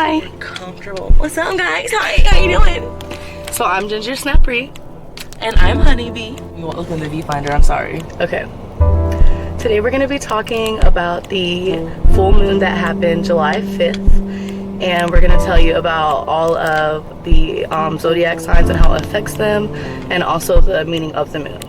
Hi. Comfortable. What's up, guys? How you doing? So I'm Ginger Snappery. And I'm Honeybee. You won't look in the viewfinder, I'm sorry. Okay. Today we're going to be talking about the full moon that happened July 5th. And we're going to tell you about all of the zodiac signs and how it affects them, and also the meaning of the moon.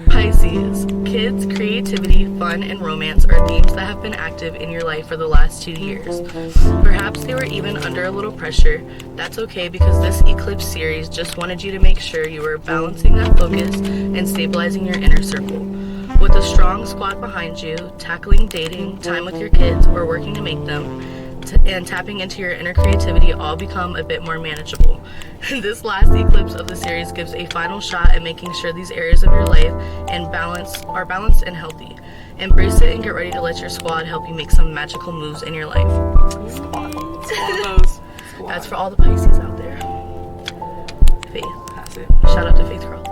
Pisces. Kids, creativity, fun, and romance are themes that have been active in your life for the last 2 years. Perhaps they were even under a little pressure. That's okay, because this Eclipse series just wanted you to make sure you were balancing that focus and stabilizing your inner circle. With a strong squad behind you, tackling dating, time with your kids, or working to make them, and tapping into your inner creativity all become a bit more manageable. This last eclipse of the series gives a final shot at making sure these areas of your life are balanced and healthy. Embrace it and get ready to let your squad help you make some magical moves in your life. That's for all the Pisces out there. Faith. That's it. Shout out to Faith Girl.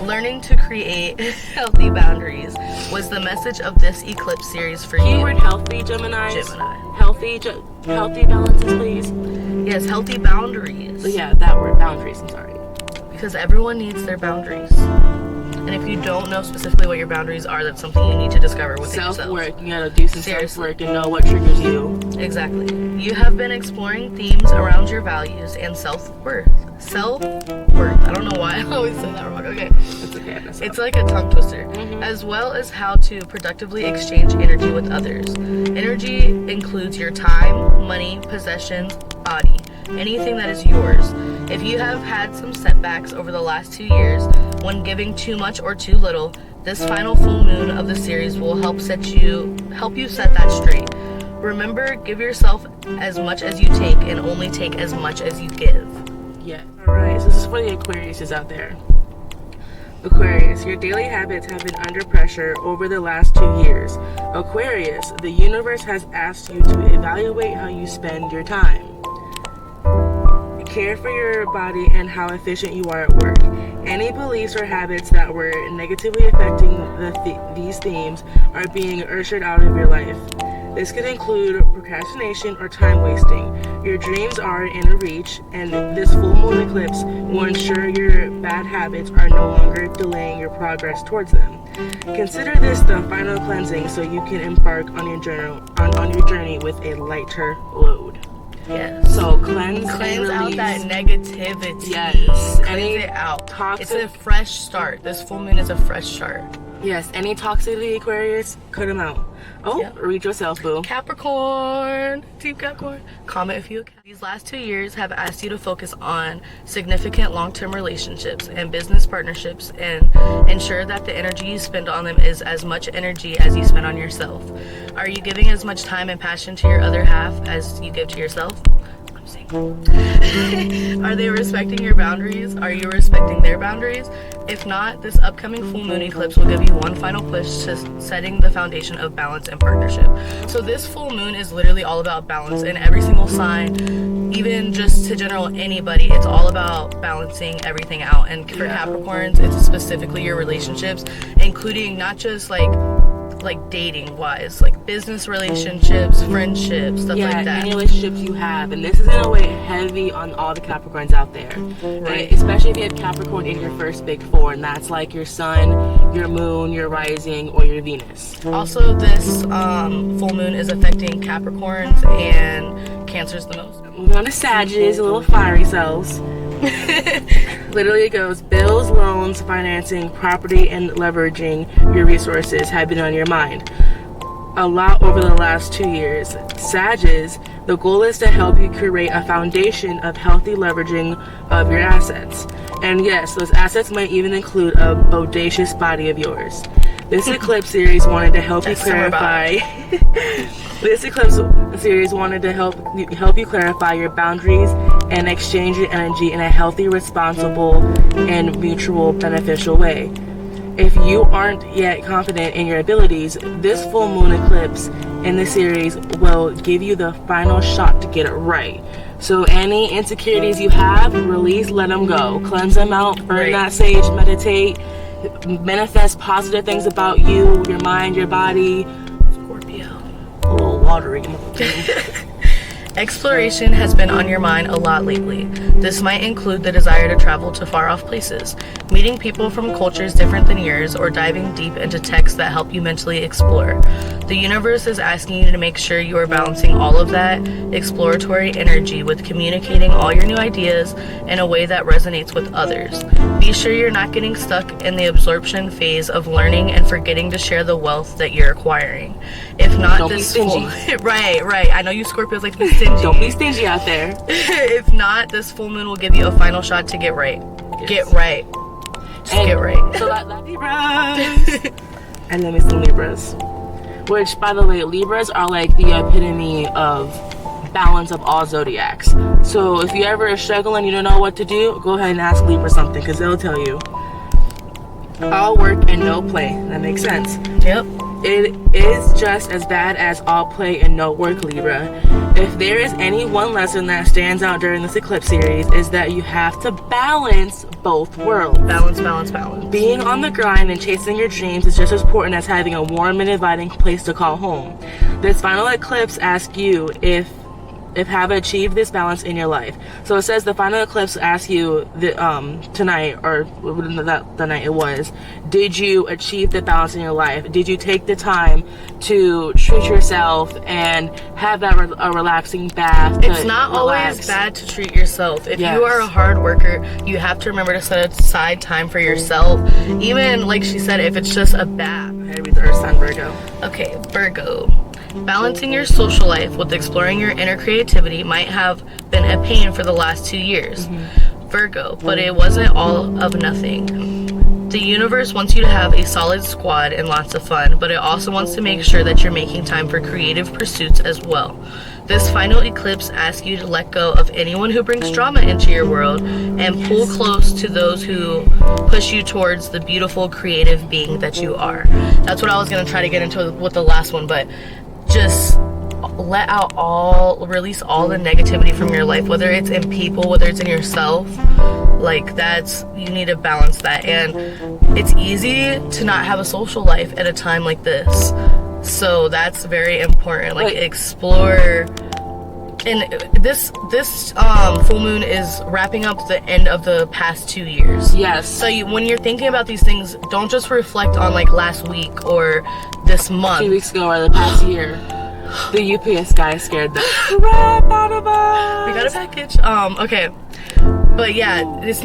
Learning to create healthy boundaries was the message of this eclipse series for you. Keyword healthy, Gemini. Healthy balances, please. Yes, healthy boundaries. Yeah, that word, boundaries, I'm sorry. Because everyone needs their boundaries. And if you don't know specifically what your boundaries are, that's something you need to discover within yourself. Self-work, you gotta do some self-work and know what triggers you. Exactly. You have been exploring themes around your values and self-worth. Self-worth. I don't know why I always say that wrong. Okay. It's okay. It's like a tongue twister. As well as how to productively exchange energy with others. Energy includes your time, money, possessions, body. Anything that is yours. If you have had some setbacks over the last 2 years when giving too much or too little, this final full moon of the series will help you set that straight. Remember, give yourself as much as you take and only take as much as you give. Yeah. Alright, so this is for the Aquariuses out there. Aquarius, your daily habits have been under pressure over the last 2 years. Aquarius, the universe has asked you to evaluate how you spend your time. Care for your body and how efficient you are at work. Any beliefs or habits that were negatively affecting these themes are being ushered out of your life. This could include procrastination or time wasting. Your dreams are in reach, and this full moon eclipse will ensure your bad habits are no longer delaying your progress towards them. Consider this the final cleansing so you can embark on your journey with a lighter load. Yes. So cleanse out that negativity. Yes. Cleanse it out. It's a fresh start. This full moon is a fresh start. Yes. Any toxicity, Aquarius, cut them out. Oh, yep. Read yourself, boo. Capricorn. Team Capricorn. Comment if you. These last 2 years have asked you to focus on significant long-term relationships and business partnerships, and ensure that the energy you spend on them is as much energy as you spend on yourself. Are you giving as much time and passion to your other half as you give to yourself? I'm single. Are they respecting your boundaries? Are you respecting their boundaries? If not, this upcoming full moon eclipse will give you one final push to setting the foundation of balance and partnership. So this full moon is literally all about balance, and every single sign, even just to general anybody, it's all about balancing everything out. And for Capricorns, it's specifically your relationships, including not just like dating wise, like business relationships, friendships, stuff like that. Any relationships you have. And this is in a way heavy on all the Capricorns out there, right? Especially if you have Capricorn in your first big four, and that's like your sun, your moon, your rising, or your Venus. Also, this full moon is affecting Capricorns and Cancers the most. Moving on to Sagittarius, a little fiery cells. Literally, it goes: bills, loans, financing, property, and leveraging your resources have been on your mind a lot over the last 2 years. Sagittarius, the goal is to help you create a foundation of healthy leveraging of your assets. And yes, those assets might even include a bodacious body of yours. This eclipse series wanted to help you clarify. This eclipse series wanted to help you clarify your boundaries and exchange your energy in a healthy, responsible, and mutual beneficial way. If you aren't yet confident in your abilities, this full moon eclipse in the series will give you the final shot to get it right. So any insecurities you have, release, let them go. Cleanse them out, burn that sage, meditate, manifest positive things about you, your mind, your body. Scorpio. A little watery. Exploration has been on your mind a lot lately. This might include the desire to travel to far-off places, meeting people from cultures different than yours, or diving deep into texts that help you mentally explore. The universe is asking you to make sure you are balancing all of that exploratory energy with communicating all your new ideas in a way that resonates with others. Be sure you're not getting stuck in the absorption phase of learning and forgetting to share the wealth that you're acquiring. If not, Don't be stingy. Right. I know you Scorpios like to be stingy. Don't be stingy out there. If not, this full moon will give you a final shot to get right. Yes. Get right. Just And get right. So that Libras. And then there's some Libras. Which, by the way, Libras are like the epitome of balance of all zodiacs. So if you ever are struggling, you don't know what to do, go ahead and ask Libra something, because they'll tell you. All work and no play. That makes sense. Yep. It is just as bad as all play and no work, Libra. If there is any one lesson that stands out during this eclipse series, is that you have to balance both worlds. Balance. Being on the grind and chasing your dreams is just as important as having a warm and inviting place to call home. This final eclipse asks you if have achieved this balance in your life. So it says the final eclipse asks you tonight, or the night it was, did you achieve the balance in your life? Did you take the time to treat yourself and have that a relaxing bath? It's not always bad to treat yourself. If you are a hard worker, you have to remember to set aside time for yourself. Even like she said, if it's just a bath. I read the Earth sign Virgo. Okay, Virgo. Balancing your social life with exploring your inner creativity might have been a pain for the last 2 years, Virgo, but it wasn't all of nothing. The universe wants you to have a solid squad and lots of fun, but it also wants to make sure that you're making time for creative pursuits as well. This final eclipse asks you to let go of anyone who brings drama into your world and pull close to those who push you towards the beautiful creative being that you are. That's what I was going to try to get into with the last one, but just release all the negativity from your life, whether it's in people, whether it's in yourself. Like, you need to balance that. And it's easy to not have a social life at a time like this. So that's very important. Like, explore. And this full moon is wrapping up the end of the past 2 years. Yes. So when you're thinking about these things, don't just reflect on like last week or this month. 2 weeks ago or the past year. The UPS guy scared the crap out of us. We got a package. Okay. But yeah, it's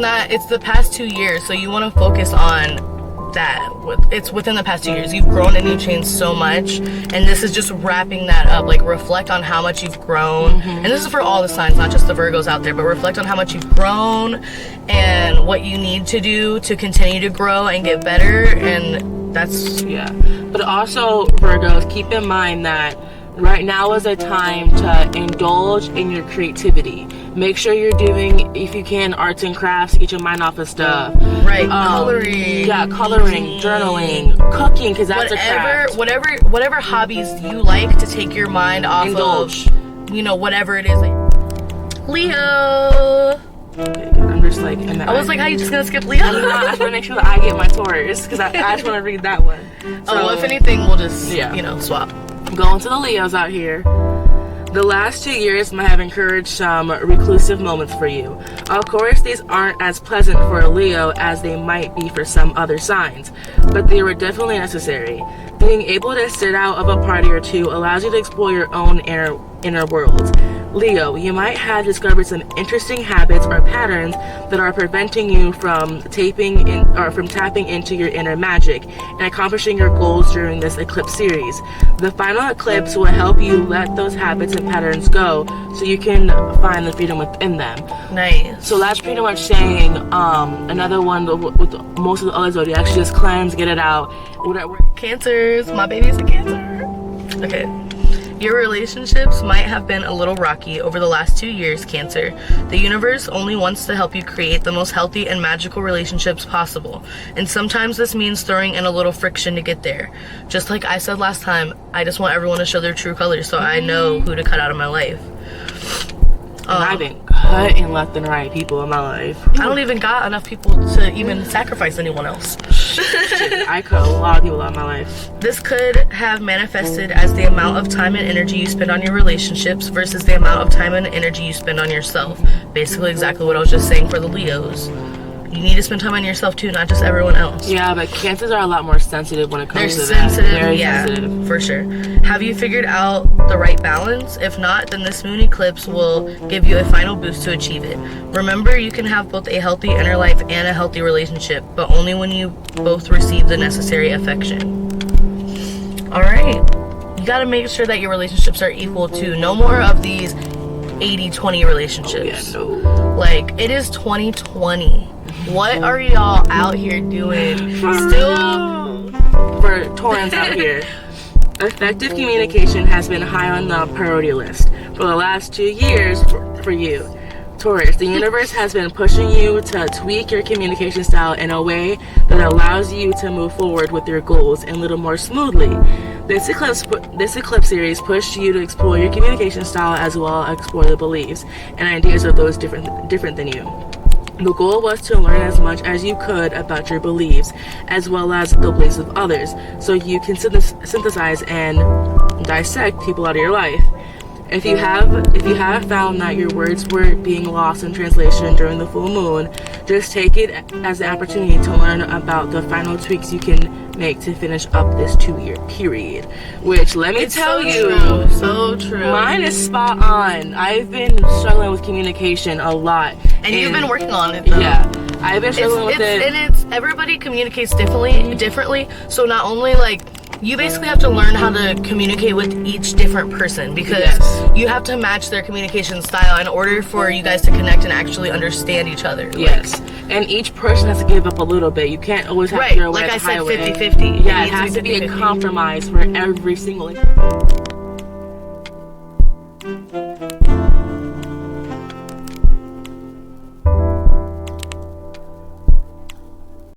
the past 2 years, so you want to focus on that. It's within the past 2 years. You've grown and you've changed so much, and this is just wrapping that up. Like, reflect on how much you've grown. And this is for all the signs, not just the Virgos out there, but reflect on how much you've grown and what you need to do to continue to grow and get better. And that's But also, Virgos, keep in mind that right now is a time to indulge in your creativity. Make sure you're doing, if you can, arts and crafts to get your mind off of stuff. Right, coloring. Yeah, coloring, journaling, cooking, because that's a craft. Whatever hobbies you like to take your mind off Indulge. of, whatever it is. Leo. Okay, good. I'm just like, I was like, how you just gonna skip Leo? I just want to make sure that I get my Taurus, because I just want to read that one. So, if anything, we'll just, swap. Going to the Leos out here. The last 2 years might have encouraged some reclusive moments for you. Of course, these aren't as pleasant for a Leo as they might be for some other signs, but they were definitely necessary. Being able to sit out of a party or two allows you to explore your own inner world. Leo, you might have discovered some interesting habits or patterns that are preventing you from tapping into your inner magic and accomplishing your goals during this eclipse series. The final eclipse will help you let those habits and patterns go so you can find the freedom within them. Nice. So that's pretty much saying another one with most of the other zodiacs, just cleanse, get it out. Whatever. Cancers. My baby's a Cancer. Okay. Your relationships might have been a little rocky over the last 2 years, Cancer. The universe only wants to help you create the most healthy and magical relationships possible. And sometimes this means throwing in a little friction to get there. Just like I said last time, I just want everyone to show their true colors so I know who to cut out of my life. And I've been cutting left and right people in my life. I don't even got enough people to even sacrifice anyone else. I cut a lot of people out of my life. This could have manifested as the amount of time and energy you spend on your relationships versus the amount of time and energy you spend on yourself. Basically exactly what I was just saying for the Leos. You need to spend time on yourself too, not just everyone else. Yeah, but Cancers are a lot more sensitive when it comes to They're sensitive, that. Very yeah, sensitive. for sure. Have you figured out the right balance? If not, then this moon eclipse will give you a final boost to achieve it. Remember, you can have both a healthy inner life and a healthy relationship, but only when you both receive the necessary affection. Alright, you gotta make sure that your relationships are equal to no more of these 80-20 relationships. Oh, yeah, no. Like, it is 2020. What are y'all out here doing? Still for Taurans out here. Effective communication has been high on the priority list for the last 2 years for you. Taurus, the universe has been pushing you to tweak your communication style in a way that allows you to move forward with your goals a little more smoothly. This eclipse series pushed you to explore your communication style as well as explore the beliefs and ideas of those different than you. The goal was to learn as much as you could about your beliefs as well as the beliefs of others so you can synthesize and dissect people out of your life. If you have found that your words were being lost in translation during the full moon, just take it as an opportunity to learn about the final tweaks you can make to finish up this 2-year period. Which, let me tell you, so true. mine is spot on. I've been struggling with communication a lot. And you've been working on it, though. Yeah, I've been struggling with it. And it's everybody communicates differently. So not only like you basically have to learn how to communicate with each different person because you have to match their communication style in order for you guys to connect and actually understand each other. Yes. And each person has to give up a little bit. You can't always have your way like at I the said, highway. 50-50. Yeah, it has to be a compromise for every single